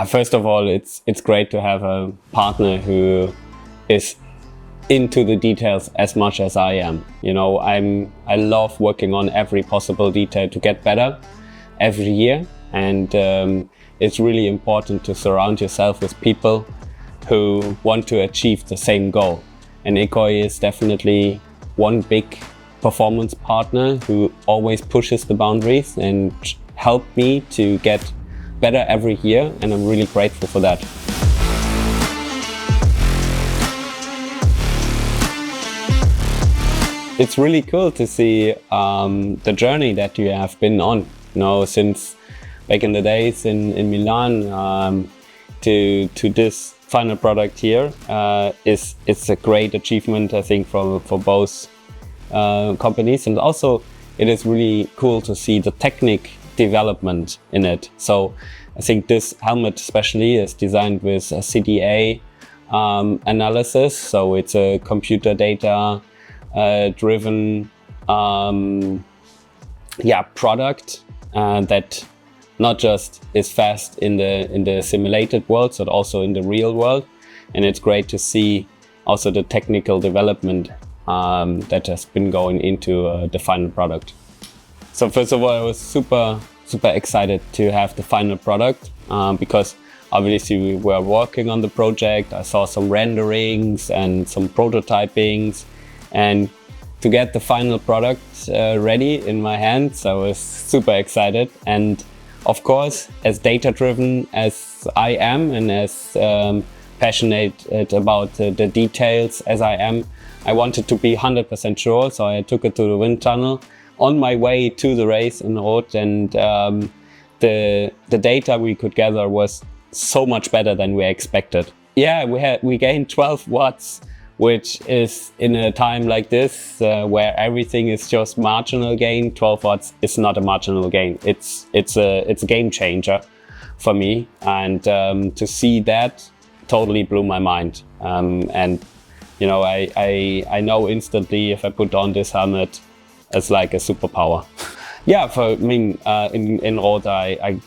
First of all, it's great to have a partner who is into the details as much as I am. You know, I love working on every possible detail to get better every year, and it's really important to surround yourself with people who want to achieve the same goal. And Ekoi is definitely one big performance partner who always pushes the boundaries and help me to get better every year, and I'm really grateful for that. It's really cool to see the journey that you have been on, you know, since back in the days in Milan to this final product here. It's a great achievement, I think, for both companies, and also it is really cool to see the technique development in it. So I think this helmet especially is designed with a CDA analysis, so it's a computer data driven product that not just is fast in the simulated world, but also in the real world. And it's great to see also the technical development that has been going into the final product. So first of all, I was super excited to have the final product because obviously we were working on the project. I saw some renderings and some prototypings, and to get the final product ready in my hands, I was super excited. And of course, as data-driven as I am and as passionate about the details as I am, I wanted to be 100% sure, so I took it to the wind tunnel on my way to the race in Roth, and the data we could gather was so much better than we expected. Yeah, we gained 12 watts, which is in a time like this where everything is just marginal gain. 12 watts is not a marginal gain. It's a game changer for me, and to see that totally blew my mind. And you know, I know instantly if I put on this helmet, it's like a superpower. Yeah, for me, in Roth, I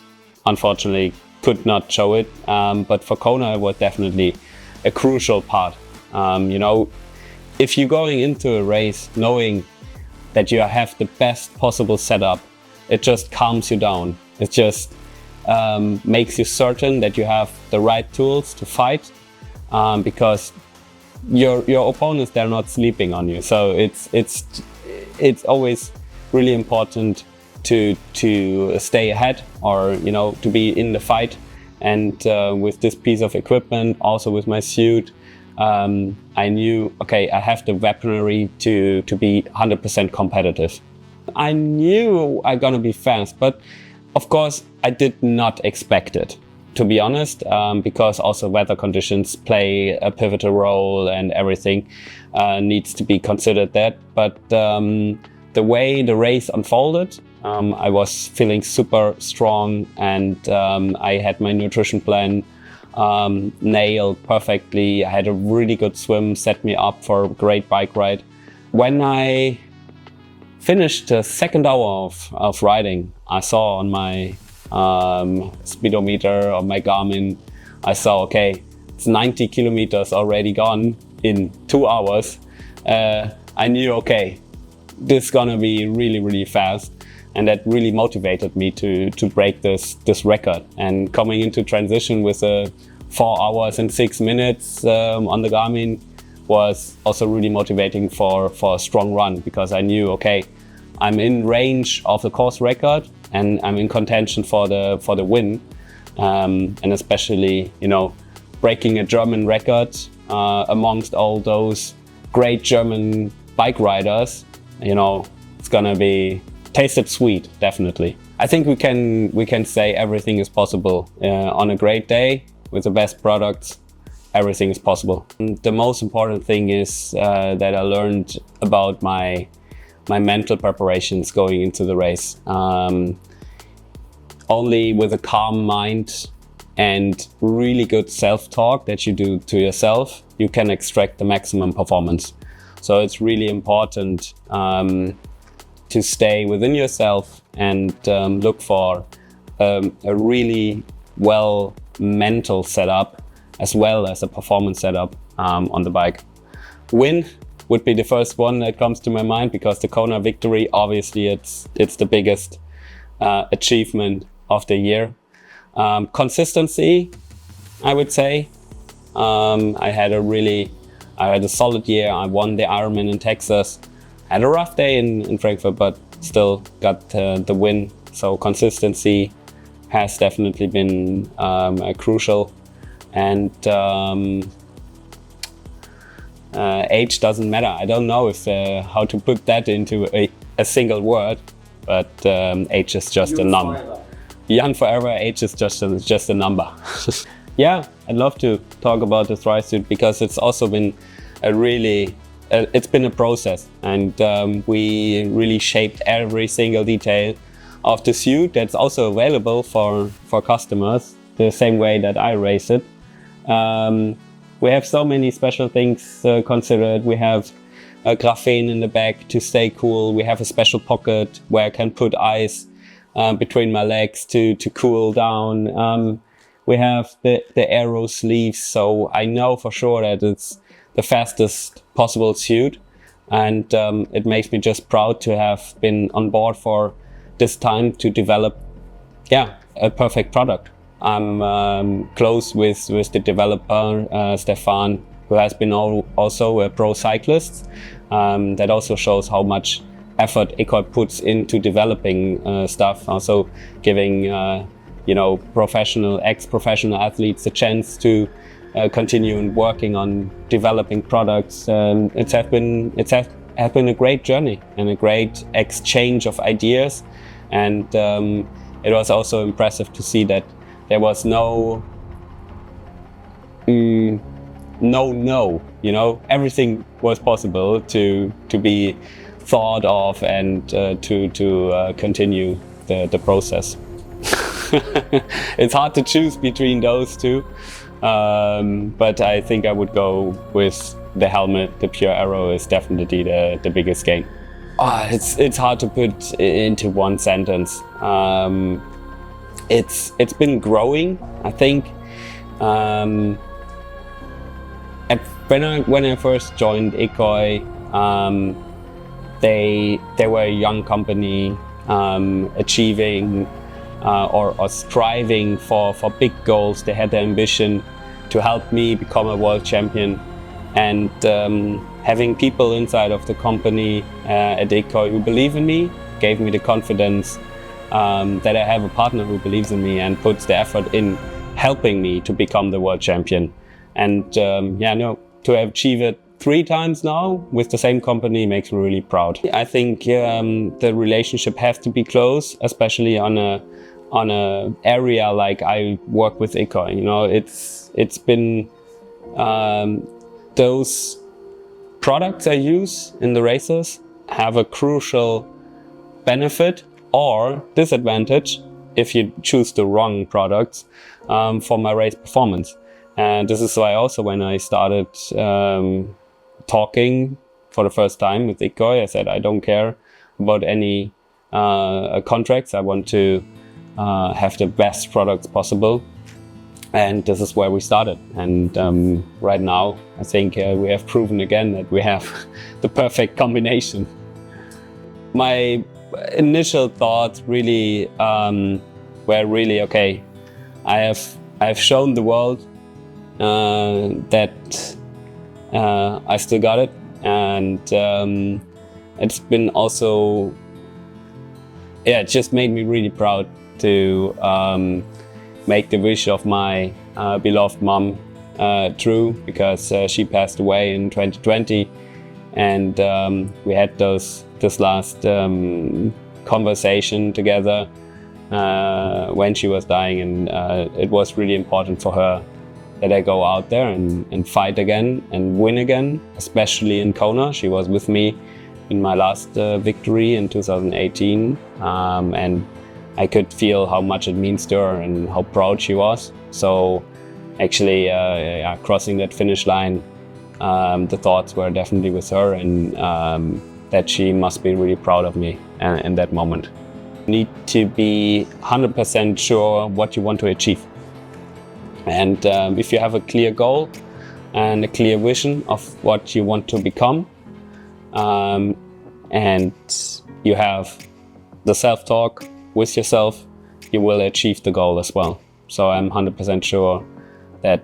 unfortunately could not show it, but for Kona it was definitely a crucial part. You know, if you're going into a race knowing that you have the best possible setup, it just calms you down. It just makes you certain that you have the right tools to fight, because your opponents, they're not sleeping on you. So it's always really important to stay ahead, or you know, to be in the fight. And with this piece of equipment, also with my suit, I knew, okay, I have the weaponry to be 100% competitive. I knew I'm gonna be fast, but of course I did not expect it, to be honest, because also weather conditions play a pivotal role, and everything needs to be considered that. But the way the race unfolded, I was feeling super strong, and I had my nutrition plan nailed perfectly. I had a really good swim, set me up for a great bike ride. When I finished the second hour of riding, I saw on my speedometer on my Garmin, I saw, okay, it's 90 kilometers already gone in 2 hours. I knew, okay, this is gonna be really fast. And that really motivated me to break this record. And coming into transition with 4 hours and 6 minutes on the Garmin was also really motivating for a strong run, because I knew, okay, I'm in range of the course record and I'm in contention for the win. And especially, you know, breaking a German record amongst all those great German bike riders, you know, it's gonna be tasted sweet, definitely. I think we can say everything is possible. On a great day with the best products, everything is possible. And the most important thing is that I learned about my mental preparations going into the race. Only with a calm mind and really good self-talk that you do to yourself, you can extract the maximum performance. So it's really important to stay within yourself and look for a really well mental setup as well as a performance setup on the bike. Win would be the first one that comes to my mind, because the Kona victory, obviously it's the biggest achievement of the year. Consistency, I would say. I had a solid year. I won the Ironman in Texas. Had a rough day in Frankfurt, but still got the win. So consistency has definitely been crucial. And age doesn't matter. I don't know if how to put that into a single word, but age is just a number. Young forever, age is just a number. Yeah, I'd love to talk about the Thrive suit, because it's also been it's been a process, and we really shaped every single detail of the suit that's also available for customers the same way that I race it. We have so many special things considered. We have a graphene in the back to stay cool. We have a special pocket where I can put ice between my legs to cool down. We have the aero sleeves, so I know for sure that it's the fastest possible suit, and it makes me just proud to have been on board for this time to develop, a perfect product. I'm close with the developer, Stefan, who has been also a pro cyclist. That also shows how much effort Ekoi puts into developing stuff, also giving ex-professional athletes a chance to continue and working on developing products. It has been a great journey and a great exchange of ideas, and it was also impressive to see that there was no, everything was possible to be thought of and to continue the process. It's hard to choose between those two, but I think I would go with the helmet. The Pure Aero is definitely the biggest gain. It's hard to put into one sentence. It's been growing, I think. When I first joined Ekoi, they were a young company achieving or striving for big goals. They had the ambition to help me become a world champion, and having people inside of the company at Ekoi who believe in me gave me the confidence that I have a partner who believes in me and puts the effort in helping me to become the world champion. And to have achieved it 3 times now with the same company makes me really proud. I think the relationship has to be close, especially on a area like I work with Ekoi. It's been those products I use in the races have a crucial benefit or disadvantage if you choose the wrong products for my race performance. And this is why also when I started talking for the first time with Ekoi, I said I don't care about any contracts. I want to have the best products possible. And this is where we started. And right now, I think we have proven again that we have the perfect combination. My initial thoughts really were really, okay, I have shown the world that I still got it. And it's been also, it just made me really proud to make the wish of my beloved mom true, because she passed away in 2020, and we had this last conversation together when she was dying, and it was really important for her that I go out there and fight again and win again, especially in Kona. She was with me in my last victory in 2018, and I could feel how much it means to her and how proud she was. So actually crossing that finish line, the thoughts were definitely with her, and that she must be really proud of me in that moment. You need to be 100% sure what you want to achieve. And if you have a clear goal and a clear vision of what you want to become, and you have the self-talk with yourself, you will achieve the goal as well. So I'm 100% sure that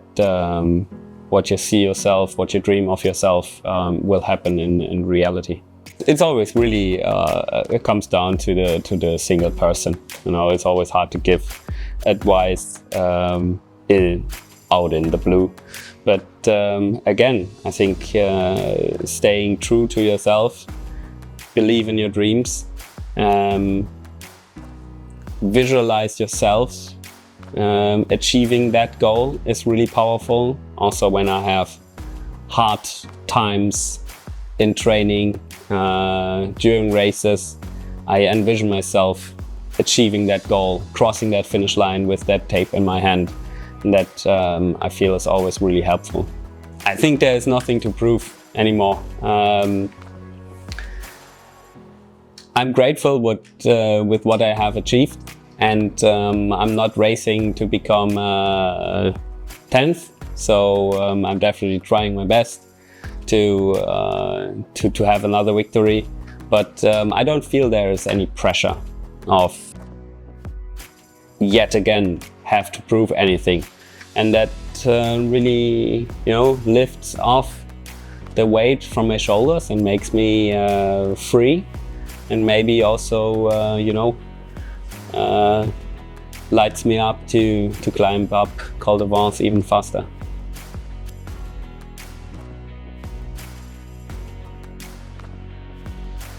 what you see yourself, what you dream of yourself, will happen in reality. It's always really, it comes down to the single person. You know, it's always hard to give advice out in the blue. But again, I think staying true to yourself, believe in your dreams, visualize yourself achieving that goal is really powerful. Also, when I have hard times in training, during races, I envision myself achieving that goal, crossing that finish line with that tape in my hand. And that I feel is always really helpful. I think there is nothing to prove anymore. I'm grateful with what I have achieved, and I'm not racing to become 10th. So I'm definitely trying my best to have another victory. But I don't feel there is any pressure of yet again have to prove anything, and that really, you know, lifts off the weight from my shoulders and makes me free, and maybe also you know, lights me up to climb up Col d'Avance even faster.